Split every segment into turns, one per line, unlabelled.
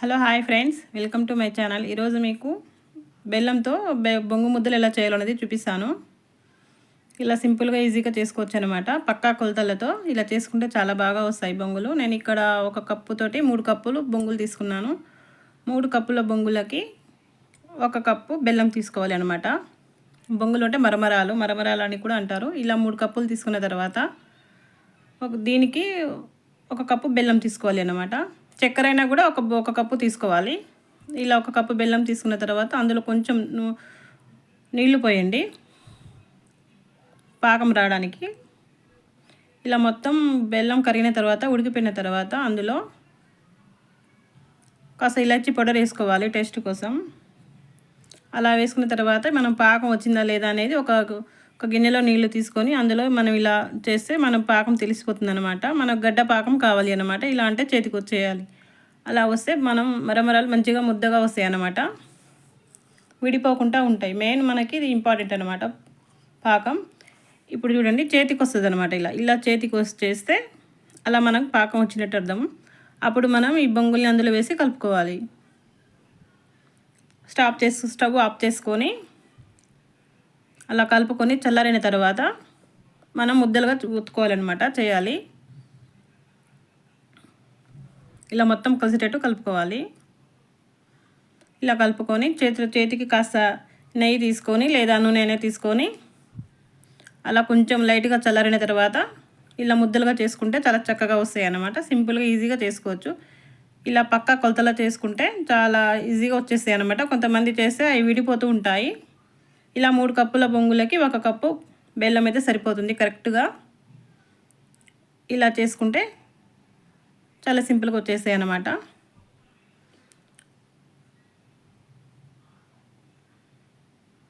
Hello hi friends, welcome to my channel. ఈరోజు మీకు బెల్లంతో బొంగు ముద్దలు ఎలా చేయాలో అనేది చూపిస్తాను. ఇలా సింపుల్గా ఈజీగా చేసుకోవచ్చు అనమాట. పక్కా కొలతలతో ఇలా చేసుకుంటే చాలా బాగా వస్తాయి బొంగులు. నేను ఇక్కడ ఒక కప్పుతోటి 3 కప్పులు బొంగులు తీసుకున్నాను. 3 కప్పుల బొంగులకి 1 కప్పు బెల్లం తీసుకోవాలి అనమాట. బొంగులు అంటే మరమరాలు అని కూడా అంటారు. ఇలా 3 కప్పులు తీసుకున్న తర్వాత దీనికి 1 కప్పు బెల్లం తీసుకోవాలి అనమాట. చక్కెర అయినా కూడా ఒక కప్పు తీసుకోవాలి. ఇలా 1 కప్పు బెల్లం తీసుకున్న తర్వాత అందులో కొంచెం నీళ్లు పోయండి పాకం రావడానికి. ఇలా మొత్తం బెల్లం కరిగిన తర్వాత ఉడికిపోయిన తర్వాత అందులో కాస్త ఇలాచి పౌడర్ వేసుకోవాలి టేస్ట్ కోసం. అలా వేసుకున్న తర్వాత మనం పాకం వచ్చిందా లేదా అనేది ఒక గిన్నెలో నీళ్లు తీసుకొని అందులో మనం ఇలా చేస్తే మనం పాకం తెలిసిపోతుంది అనమాట. మనకు గడ్డ పాకం కావాలి అనమాట. ఇలా అంటే చేతికి వచ్చేయాలి. అలా వస్తే మనం మరమరాలు మంచిగా ముద్దగా వస్తాయి అన్నమాట, విడిపోకుండా ఉంటాయి. మెయిన్ మనకి ఇది ఇంపార్టెంట్ అనమాట పాకం. ఇప్పుడు చూడండి చేతికి వస్తుంది అనమాట. ఇలా చేతికి చేస్తే అలా మనకు పాకం వచ్చినట్టు అర్థం. అప్పుడు మనం ఈ బొంగుల్ని అందులో వేసి కలుపుకోవాలి. స్టవ్ ఆఫ్ చేసుకొని అలా కలుపుకొని చల్లారిన తర్వాత మనం ముద్దలుగా ఉత్తుకోవాలన్నమాట, చేయాలి. ఇలా మొత్తం కలిసేటట్టు కలుపుకోవాలి. ఇలా కలుపుకొని చేతికి కాస్త నెయ్యి తీసుకొని లేదా నూనె తీసుకొని అలా కొంచెం లైట్గా చల్లారిన తర్వాత ఇలా ముద్దలుగా చేసుకుంటే చాలా చక్కగా వస్తాయి అన్నమాట. సింపుల్గా ఈజీగా చేసుకోవచ్చు. ఇలా పక్కా కొలతలో చేసుకుంటే చాలా ఈజీగా వచ్చేస్తాయి అన్నమాట. కొంతమంది చేస్తే అవి విడిపోతూ ఉంటాయి. ఇలా 3 కప్పుల బొంగులకి 1 కప్పు బెల్లం అయితే సరిపోతుంది కరెక్ట్గా. ఇలా చేసుకుంటే చాలా సింపుల్గా వచ్చేస్తాయి అన్నమాట.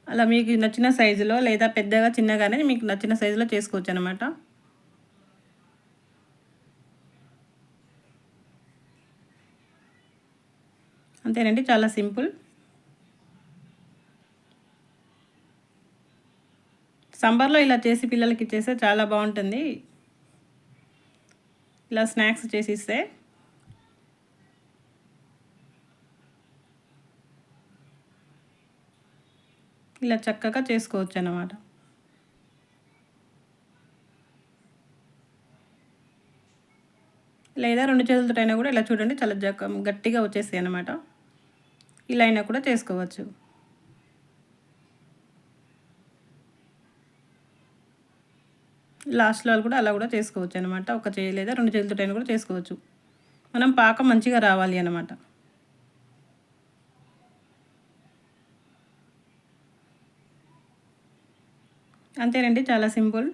అలా మీకు నచ్చిన సైజులో లేదా పెద్దగా చిన్నగానే మీకు నచ్చిన సైజులో చేసుకోవచ్చు అన్నమాట. అంతేనండి, చాలా సింపుల్. సమ్మర్లో ఇలా చేసి పిల్లలకి ఇచ్చేస్తే చాలా బాగుంటుంది. ఇలా స్నాక్స్ చేసి ఇస్తే ఇలా చక్కగా చేసుకోవచ్చు అన్నమాట. లేదా 2 చేతులతోటైనా కూడా ఇలా చూడండి చాలా గట్టిగా వచ్చేస్తాయి అన్నమాట. ఇలా అయినా కూడా చేసుకోవచ్చు. లాస్ట్లో కూడా అలా కూడా చేసుకోవచ్చు అనమాట. ఒక చేయి లేదా 2 చేతులతోటైనా కూడా చేసుకోవచ్చు. మనం పాకం మంచిగా రావాలి అన్నమాట. అంతేనండి, చాలా సింపుల్.